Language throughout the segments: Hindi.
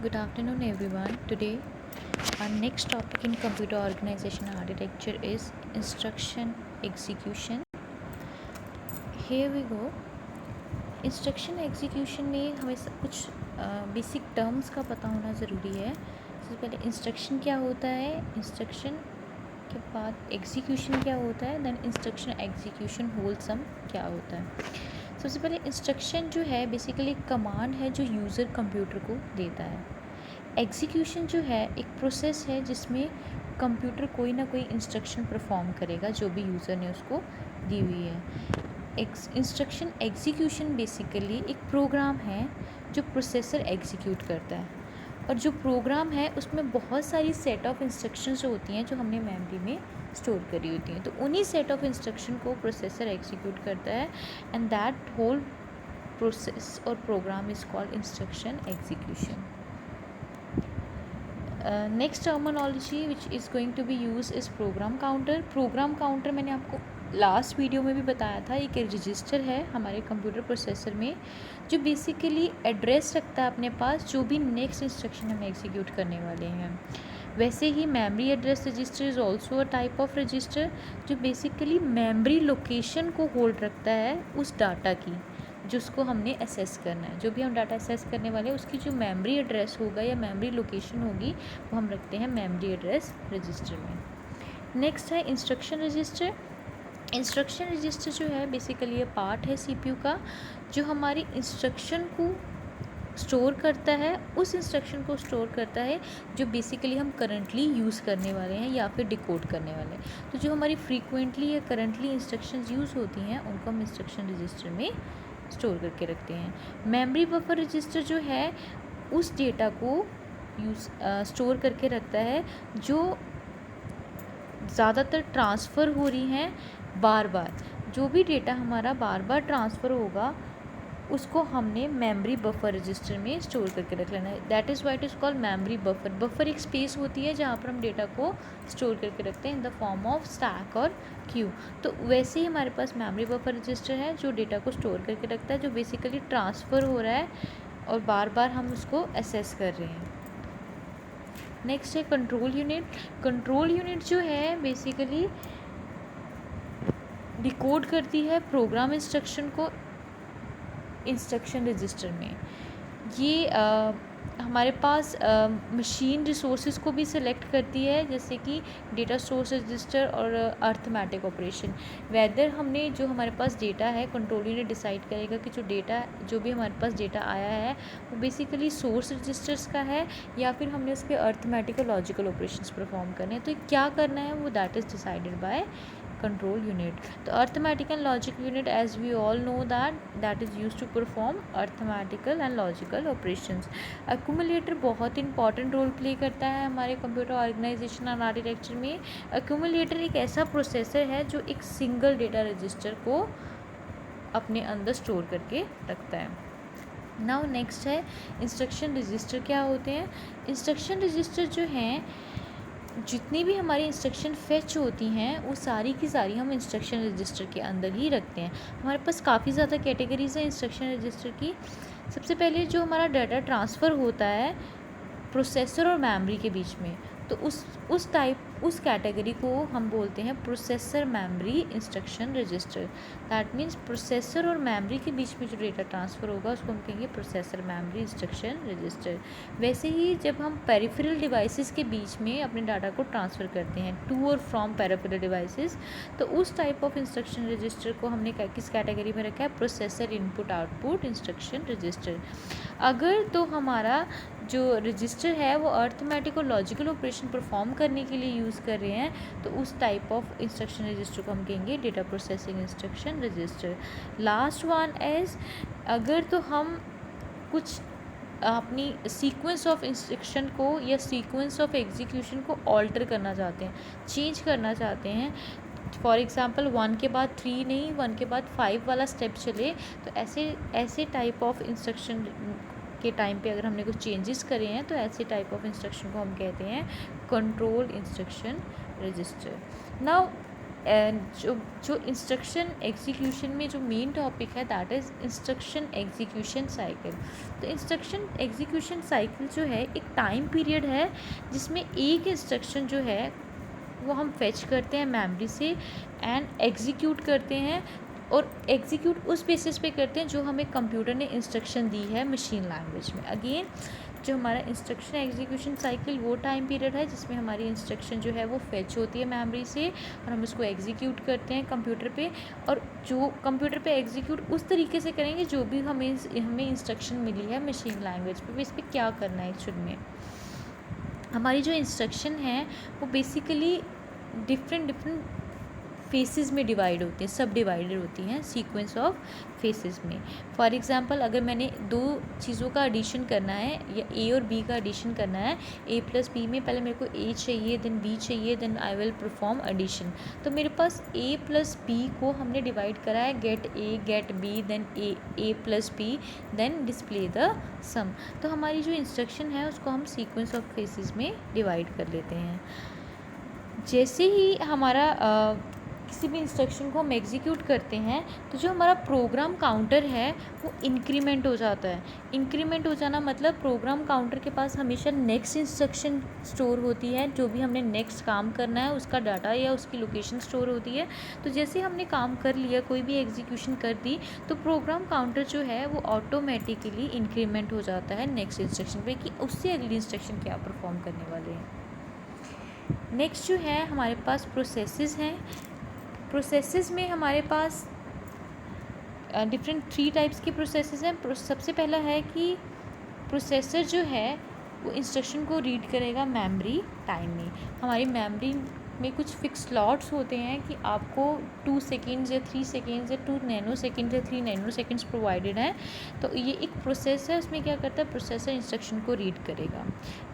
Good afternoon, everyone. Today, our next topic in computer organization architecture is instruction execution. Here we go. Instruction execution में हमें सब कुछ बेसिक टर्म्स का पता होना ज़रूरी है. सबसे पहले इंस्ट्रक्शन क्या होता है, इंस्ट्रक्शन के बाद एग्जीक्यूशन क्या होता है, देन इंस्ट्रक्शन एग्जीक्यूशन होल सम क्या होता है. सबसे पहले इंस्ट्रक्शन जो है बेसिकली एक कमांड है जो यूज़र कंप्यूटर को देता है. एग्जीक्यूशन जो है एक प्रोसेस है जिसमें कंप्यूटर कोई ना कोई इंस्ट्रक्शन परफॉर्म करेगा जो भी यूज़र ने उसको दी हुई है. इंस्ट्रक्शन एग्जीक्यूशन बेसिकली एक प्रोग्राम है जो प्रोसेसर एग्जीक्यूट करता है, और जो प्रोग्राम है उसमें बहुत सारी सेट ऑफ इंस्ट्रक्शंस जो होती हैं जो हमने मेमोरी में स्टोर करी होती हैं, तो उन्हीं सेट ऑफ इंस्ट्रक्शन को प्रोसेसर एग्जीक्यूट करता है, एंड दैट होल प्रोसेस और program is called instruction execution. Next terminology which is going to be use is program counter. Program counter मैंने आपको लास्ट वीडियो में भी बताया था, एक रजिस्टर है हमारे कंप्यूटर प्रोसेसर में जो बेसिकली एड्रेस रखता है अपने पास जो भी नेक्स्ट इंस्ट्रक्शन हम एग्जीक्यूट करने वाले हैं. वैसे ही memory address register is also a type of register जो बेसिकली मेमोरी लोकेशन को होल्ड रखता है उस डाटा की जिसको हमने असेस करना है. जो भी हम डाटा असेस करने वाले हैं उसकी जो मेमोरी एड्रेस होगा या मेमोरी लोकेशन होगी वो हम रखते हैं मेमोरी एड्रेस रजिस्टर में. नेक्स्ट है इंस्ट्रक्शन रजिस्टर. इंस्ट्रक्शन रजिस्टर जो है बेसिकली ये पार्ट है सीपीयू का जो हमारी इंस्ट्रक्शन को स्टोर करता है, उस इंस्ट्रक्शन को स्टोर करता है जो बेसिकली हम करंटली यूज़ करने वाले हैं या फिर डिकोड करने वाले हैं. तो जो हमारी फ्रीक्वेंटली या करंटली इंस्ट्रक्शंस यूज़ होती हैं उनको हम इंस्ट्रक्शन रजिस्टर में स्टोर करके रखते हैं. मेमोरी बफर रजिस्टर जो है उस डेटा को स्टोर करके रखता है जो ज़्यादातर ट्रांसफ़र हो रही हैं बार बार. जो भी डेटा हमारा बार बार ट्रांसफ़र होगा उसको हमने मेमोरी बफर रजिस्टर में स्टोर करके रख लेना है. That is why it is called memory buffer. Buffer एक स्पेस होती है जहाँ पर हम डेटा को स्टोर करके रखते हैं in the form of stack और क्यू. तो वैसे ही हमारे पास मेमोरी बफर रजिस्टर है जो डेटा को स्टोर करके रखता है जो बेसिकली ट्रांसफ़र हो रहा है और बार बार हम उसको असेस कर रहे हैं. नेक्स्ट है कंट्रोल यूनिट. कंट्रोल यूनिट जो है बेसिकली डिकोड करती है प्रोग्राम इंस्ट्रक्शन को इंस्ट्रक्शन रजिस्टर में. ये हमारे पास मशीन रिसोर्सेज को भी सिलेक्ट करती है जैसे कि डेटा सोर्स रजिस्टर और अर्थमेटिक ऑपरेशन. वेदर हमने जो हमारे पास डेटा है कंट्रोल यूनिट डिसाइड करेगा कि जो भी हमारे पास डेटा आया है वो बेसिकली सोर्स रजिस्टर्स का है या फिर हमने उसके अर्थमेटिक और लॉजिकल ऑपरेशंस परफॉर्म करने हैं. तो क्या करना है वो that is decided by control unit. तो arithmetic and logical unit as we all know that is used to perform arithmetical and logical operations. accumulator बहुत इंपॉर्टेंट रोल प्ले करता है हमारे कंप्यूटर ऑर्गेनाइजेशन और आर्किटेक्चर में. accumulator एक ऐसा प्रोसेसर है जो एक सिंगल डेटा रजिस्टर को अपने अंदर स्टोर करके रखता है. नाउ नेक्स्ट है इंस्ट्रक्शन रजिस्टर. क्या होते हैं इंस्ट्रक्शन रजिस्टर जो हैं जितनी भी हमारी इंस्ट्रक्शन फेच होती हैं वो सारी की सारी हम इंस्ट्रक्शन रजिस्टर के अंदर ही रखते हैं. हमारे पास काफ़ी ज़्यादा कैटेगरीज हैं इंस्ट्रक्शन रजिस्टर की. सबसे पहले जो हमारा डाटा ट्रांसफ़र होता है प्रोसेसर और मेमोरी के बीच में तो उस कैटेगरी को हम बोलते हैं processor memory instruction register. That means processor और मेमोरी के बीच में जो डेटा ट्रांसफ़र होगा उसको हम कहेंगे प्रोसेसर मेमोरी इंस्ट्रक्शन रजिस्टर. वैसे ही जब हम पेरिफेरल डिवाइसेस के बीच में अपने डाटा को ट्रांसफ़र करते हैं टू और फ्रॉम पेरिफेरल डिवाइसेस तो उस टाइप ऑफ इंस्ट्रक्शन रजिस्टर को हमने किस कैटेगरी में रखा है processor input output instruction register. अगर तो हमारा जो रजिस्टर है वो अर्थमेटिक और लॉजिकल ऑपरेशन परफॉर्म करने के लिए यूज़ कर रहे हैं तो उस टाइप ऑफ इंस्ट्रक्शन रजिस्टर को हम कहेंगे data processing instruction register. Last one is अगर तो हम कुछ अपनी सीक्वेंस ऑफ इंस्ट्रक्शन को या सीक्वेंस ऑफ एग्जीक्यूशन को ऑल्टर करना चाहते हैं, चेंज करना चाहते हैं. फॉर एग्ज़ाम्पल 1 के बाद 3 नहीं 1 के बाद 5 वाला स्टेप चले तो ऐसे टाइप ऑफ इंस्ट्रक्शन के टाइम पे अगर हमने कुछ चेंजेस करे हैं तो ऐसे टाइप ऑफ इंस्ट्रक्शन को हम कहते हैं कंट्रोल इंस्ट्रक्शन रजिस्टर. नाउ जो जो इंस्ट्रक्शन एग्जीक्यूशन में जो मेन टॉपिक है that is instruction execution cycle. तो इंस्ट्रक्शन एग्जीक्यूशन साइकिल जो है एक टाइम पीरियड है जिसमें एक इंस्ट्रक्शन जो है वो हम फेच करते हैं मेमोरी से एंड एग्जीक्यूट करते हैं, और एग्जीक्यूट उस बेसिस पे करते हैं जो हमें कंप्यूटर ने इंस्ट्रक्शन दी है मशीन लैंग्वेज में। अगेन जो हमारा इंस्ट्रक्शन एग्जीक्यूशन साइकिल वो टाइम पीरियड है जिसमें हमारी इंस्ट्रक्शन जो है वो फेच होती है मेमोरी से और हम उसको एग्जीक्यूट करते हैं कंप्यूटर पे, और जो कंप्यूटर पे एग्जीक्यूट उस तरीके से करेंगे जो भी हमें इंस्ट्रक्शन मिली है मशीन लैंग्वेज पे, इस पर क्या करना है एक्चुअल में। हमारी जो इंस्ट्रक्शन है वो बेसिकली डिफरेंट फेसेस में डिवाइड होती हैं, सब डिवाइडेड होती हैं सीक्वेंस ऑफ फेसेस में। फॉर एग्जांपल अगर मैंने दो चीज़ों का एडिशन करना है या ए और बी का एडिशन करना है, ए प्लस बी में पहले मेरे को ए चाहिए देन बी चाहिए then I will perform addition. तो मेरे पास ए प्लस बी को हमने डिवाइड करा है get A get B then A plus B then display the sum. तो हमारी जो इंस्ट्रक्शन है उसको हम सीक्वेंस ऑफ फेसेस में डिवाइड कर लेते हैं। जैसे ही हमारा किसी भी इंस्ट्रक्शन को हम एग्जीक्यूट करते हैं तो जो हमारा प्रोग्राम काउंटर है वो इंक्रीमेंट हो जाता है। इंक्रीमेंट हो जाना मतलब प्रोग्राम काउंटर के पास हमेशा नेक्स्ट इंस्ट्रक्शन स्टोर होती है, जो भी हमने नेक्स्ट काम करना है उसका डाटा या उसकी लोकेशन स्टोर होती है। तो जैसे हमने काम कर लिया, कोई भी एग्जीक्यूशन कर दी, तो प्रोग्राम काउंटर जो है वो ऑटोमेटिकली इंक्रीमेंट हो जाता है नेक्स्ट इंस्ट्रक्शन पे कि उससे अगली इंस्ट्रक्शन क्या परफॉर्म करने वाले हैं। नेक्स्ट जो है हमारे पास प्रोसेसेस हैं। प्रोसेसेस में हमारे पास डिफरेंट 3 टाइप्स के प्रोसेसेस हैं। सबसे पहला है कि प्रोसेसर जो है वो इंस्ट्रक्शन को रीड करेगा मेमोरी टाइम में। हमारी मेमोरी में कुछ फिक्स स्लॉट्स होते हैं कि आपको 2 सेकेंड्स या 3 सेकेंड्स या 2 नैनो सेकेंड्स या 3 नैनो सेकेंड्स प्रोवाइडेड हैं। तो ये एक प्रोसेस है, उसमें क्या करता है प्रोसेसर इंस्ट्रक्शन को रीड करेगा।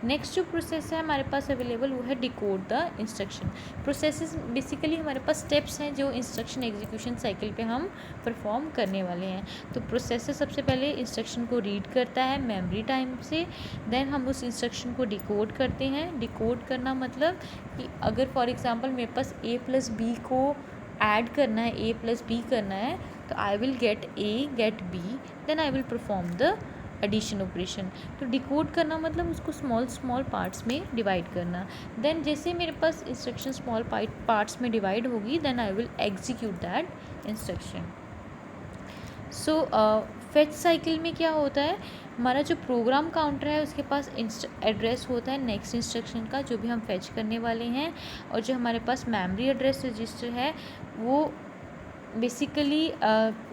नेक्स्ट जो प्रोसेस है हमारे पास अवेलेबल वो है decode the instruction. Processes basically हमारे पास स्टेप्स हैं जो इंस्ट्रक्शन एग्जीक्यूशन साइकिल पे हम परफॉर्म करने वाले हैं। तो प्रोसेसर सबसे पहले इंस्ट्रक्शन को रीड करता है मेमोरी टाइम से, देन हम उस इंस्ट्रक्शन को डिकोड करते हैं। डिकोड करना मतलब कि अगर फॉर एग्जांपल मेरे पास ए प्लस बी को ऐड करना है, ए प्लस बी करना है, तो I will get A get B then I will perform the addition operation. तो डिकोड करना मतलब उसको स्मॉल पार्ट्स में डिवाइड करना। देन जैसे मेरे पास इंस्ट्रक्शन स्मॉल पार्ट्स में डिवाइड होगी then I will execute that instruction. So fetch cycle में क्या होता है, हमारा जो प्रोग्राम काउंटर है उसके पास एड्रेस होता है नेक्स्ट इंस्ट्रक्शन का जो भी हम फेच करने वाले हैं, और जो हमारे पास मेमोरी एड्रेस रजिस्टर है वो बेसिकली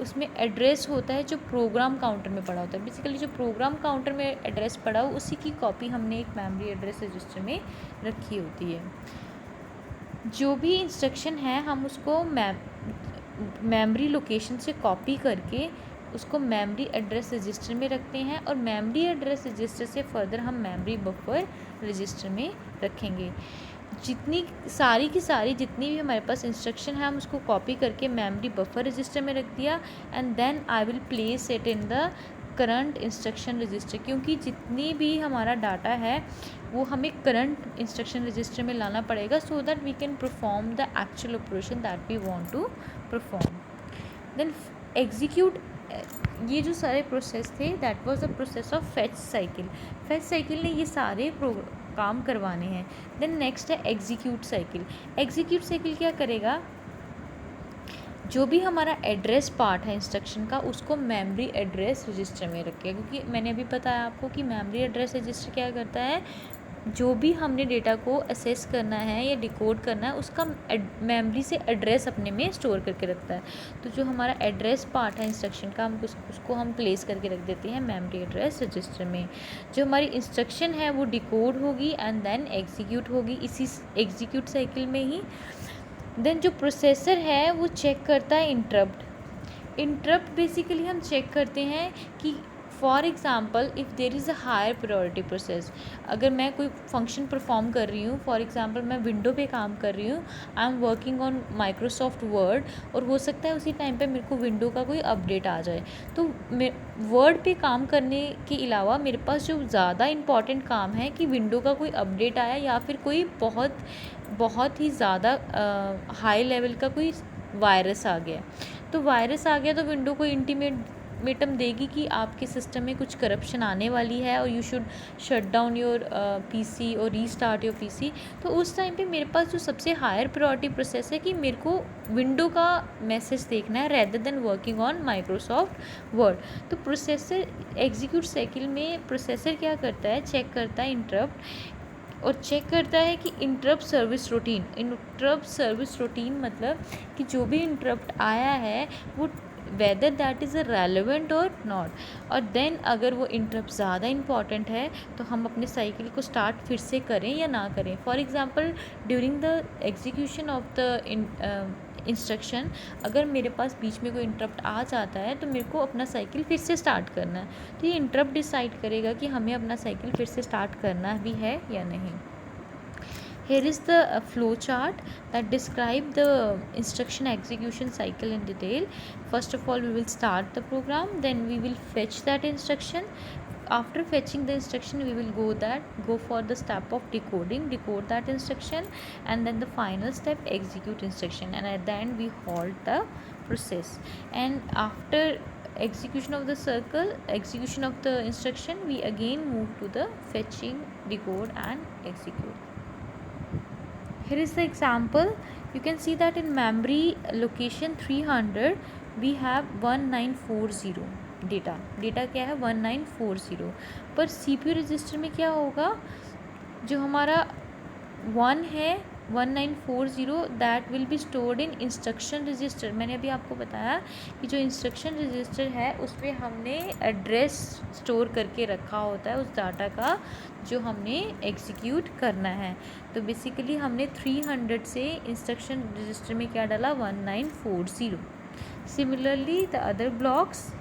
उसमें एड्रेस होता है जो प्रोग्राम काउंटर में पड़ा होता है। बेसिकली जो प्रोग्राम काउंटर में एड्रेस पड़ा हो उसी की कॉपी हमने एक मेमोरी एड्रेस रजिस्टर में रखी होती है। जो भी इंस्ट्रक्शन है हम उसको मेमोरी लोकेशन से कॉपी करके उसको मेमोरी एड्रेस रजिस्टर में रखते हैं, और मेमोरी एड्रेस रजिस्टर से फर्दर हम मेमोरी बफर रजिस्टर में रखेंगे। जितनी सारी की सारी जितनी भी हमारे पास इंस्ट्रक्शन है हम उसको कॉपी करके मेमोरी बफर रजिस्टर में रख दिया, and then I will place it in the current instruction register. क्योंकि जितनी भी हमारा डाटा है वो हमें करंट इंस्ट्रक्शन रजिस्टर में लाना पड़ेगा so that we can perform the actual operation that we want to perform. Then execute, ये जो सारे प्रोसेस थे that was the process of fetch cycle. Fetch cycle ने ये सारे काम करवाने हैं। देन नेक्स्ट है एग्जीक्यूट साइकिल। एग्जीक्यूट साइकिल क्या करेगा, जो भी हमारा एड्रेस पार्ट है इंस्ट्रक्शन का उसको मेमोरी एड्रेस रजिस्टर में रखेगा। क्योंकि मैंने अभी बताया आपको कि मेमोरी एड्रेस रजिस्टर क्या करता है, जो भी हमने डेटा को असेस करना है या डिकोड करना है उसका मेमोरी से एड्रेस अपने में स्टोर करके रखता है। तो जो हमारा एड्रेस पार्ट है इंस्ट्रक्शन का हम उसको हम प्लेस करके रख देते हैं मेमोरी एड्रेस रजिस्टर में। जो हमारी इंस्ट्रक्शन है वो डिकोड होगी एंड देन एग्जीक्यूट होगी इसी एग्जीक्यूट साइकिल में ही। देन जो प्रोसेसर है वो चेक करता है इंटरप्ट। इंटरप्ट बेसिकली हम चेक करते हैं कि for example if there is a higher priority process, अगर मैं कोई फंक्शन परफॉर्म कर रही हूँ, फॉर एग्ज़ाम्पल मैं विंडो पे काम कर रही हूँ, I am working on Microsoft word, और हो सकता है उसी टाइम पे मेरे को विंडो का कोई अपडेट आ जाए, तो वर्ड पे काम करने के अलावा मेरे पास जो ज़्यादा इम्पॉर्टेंट काम है कि विंडो का कोई अपडेट आया या फिर कोई बहुत ही ज़्यादा हाई लेवल का कोई वायरस आ गया, तो वायरस आ गया तो विंडो को इंटीमेटम देगी कि आपके सिस्टम में कुछ करप्शन आने वाली है और you should shut down your PC और रीस्टार्ट योर पीसी। तो उस टाइम पे मेरे पास जो सबसे हायर प्रायोरिटी प्रोसेस है कि मेरे को विंडो का मैसेज देखना है rather than working on Microsoft word. तो प्रोसेसर एग्जीक्यूट साइकिल में प्रोसेसर क्या करता है, चेक करता है इंटरप्ट, और चेक करता है कि इंटरप्ट सर्विस रूटीन मतलब कि जो भी इंटरप्ट आया है वो whether that is a relevant और नॉट, और देन अगर वो इंटरप्ट ज़्यादा इंपॉर्टेंट है तो हम अपने साइकिल को स्टार्ट फिर से करें या ना करें। For example during the execution of the instruction, अगर मेरे पास बीच में कोई इंटरप्ट आ जाता है तो मेरे को अपना साइकिल फिर से स्टार्ट करना है, तो ये इंटरप्ट डिसाइड करेगा कि हमें अपना साइकिल फिर से स्टार्ट करना भी है या नहीं। Here is the flow chart that describe the instruction execution cycle in detail. First of all, we will start the program, then we will fetch that instruction. After fetching the instruction, we will go for the step of decode that instruction, and then the final step, execute instruction, and at the end we halt the process. And after execution of the instruction, we again move to the fetching, decode and execute. Here is the example. You can see that in memory location 300 we have 1940 data क्या है 1940, पर CPU रजिस्टर में क्या होगा, जो हमारा 1 है 1940 that will be stored in instruction register. मैंने अभी आपको बताया कि जो इंस्ट्रक्शन रजिस्टर है उसमें हमने एड्रेस स्टोर करके रखा होता है उस डाटा का जो हमने एग्जीक्यूट करना है। तो बेसिकली हमने 300 से इंस्ट्रक्शन रजिस्टर में क्या डाला 1940। Similarly the other blocks.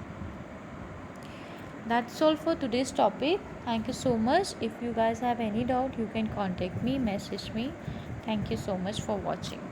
That's all for today's topic. Thank you so much. If you guys have any doubt, you can contact me, message me. Thank you so much for watching.